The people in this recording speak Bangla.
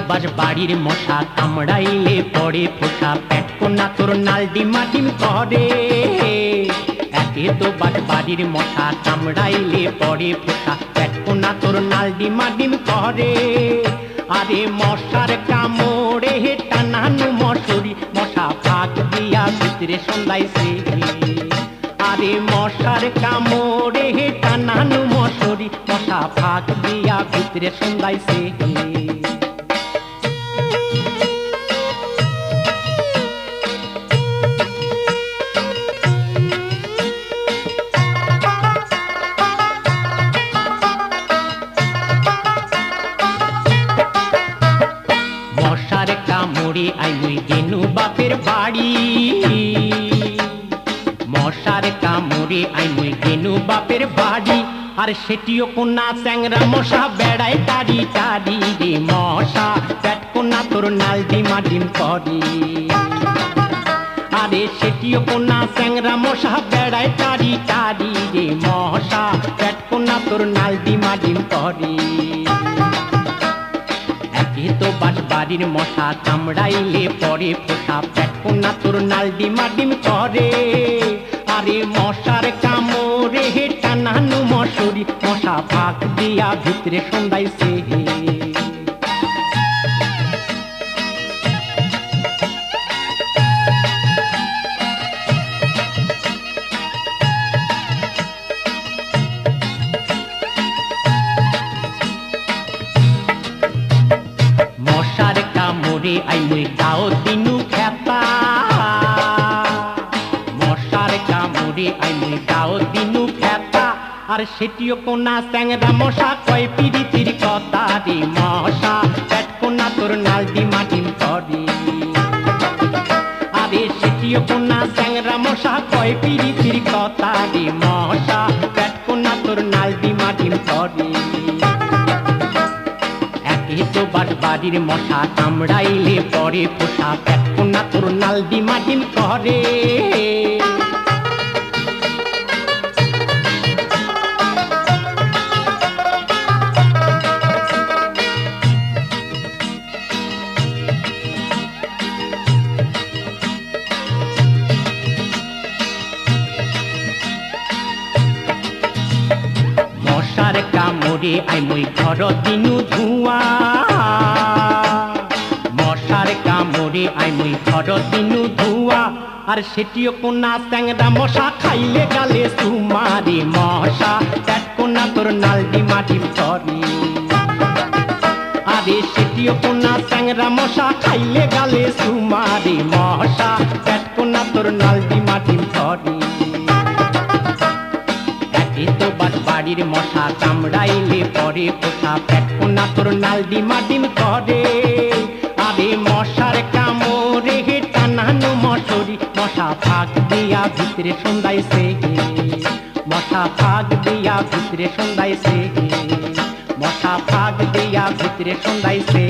বাস বাড়ির মশা কামড়াইলে পড়ে ফোসা পেট কোনা তোর নাল ডিমা ডিম করে একে তো বাস বাড়ির মশা কামড়াইলে পড়ে ফোসা পেট কোনা তোর নাল ডিমা ডিম করে আরে মশার কামড়ে টানানো মশুরি মশা ফাঁক দিয়া ভিতরে সন্ধ্যাইছে আরে মশার কামড়ে টানানো মশুরি মশা ফাঁক দিয়া ভিতরে সন্ধ্যাইছে মশার কামড়ে আইমুই গেনু বাপের বাড়ি মশার কামড়ে আইমুই গেনু বাপের বাড়ি আর সেটিও কোনা চ্যাংরা মশা বেড়ায় টারি টারি রে মশা পেট কোনা তোর নাল ডিমা ডিম করে আরে সেটিও কোনা চ্যাংরা মশা বেড়ায় টারি টারি রে মশা পেট কোনা তোর নাল ডিমা ডিম করে তো বাস বাড়ির মশা কামড়াইলে পরে ফোসা পেট কোনা তোর নাল ডিমা ডিম করে আরে মশার কামড়ে টানানো মশুরি মশা ফাঁক দিয়া ভিতরে সন্ধ্যাইছে মশার কামড়ে আইলে গাও দিনু খেতা মশার কামড়ে আইলে গাও দিনু খেতা আর সেটিও কোনা চ্যাংরা মশা কয় পিরিতির কথা রে মশা পেট কোনা তোর নাল ডিমা ডিম করে আরে সেটিও কোনা চ্যাংরা মশা কয় পিরিতির কথা রে মশা পেট কোনা তোর নাল ডিমা ডিম করে তো বাস বাড়ির মশা কামড়াইলে পরে ফোসা পেট কোনা তোর নাল ডিমা ডিম করে মশার কামড়ে আইমুই ঘর দিনু ধুয়া মশার কামড়ে আইমুই ঘর দিনু ধুয়া আর সেটিও কোনা চ্যাংরা মশা খাইলে গালে সুমারি মশা পেট কোনা তোর নাল ডিমা ডিম করে আরে সেটিও কোনা চ্যাংরা মশা খাইলে গালে সুমারি মশা পেট কোনা তোর নাল ডিমা ডিম করে তো বাস বাড়ির মশা কামড়াইলে পরে ফোসা পেট কোনা তোর নাল ডিমা ডিম করে আরে মশার কামড়ে টানানো মশুরি মশা ফাঁক দিয়া ভিতরে সন্ধ্যাইছে মশা ফাঁক দিয়া ভিতরে সন্ধ্যাইছে মশা ফাঁক দিয়া ভিতরে সন্ধ্যাইছে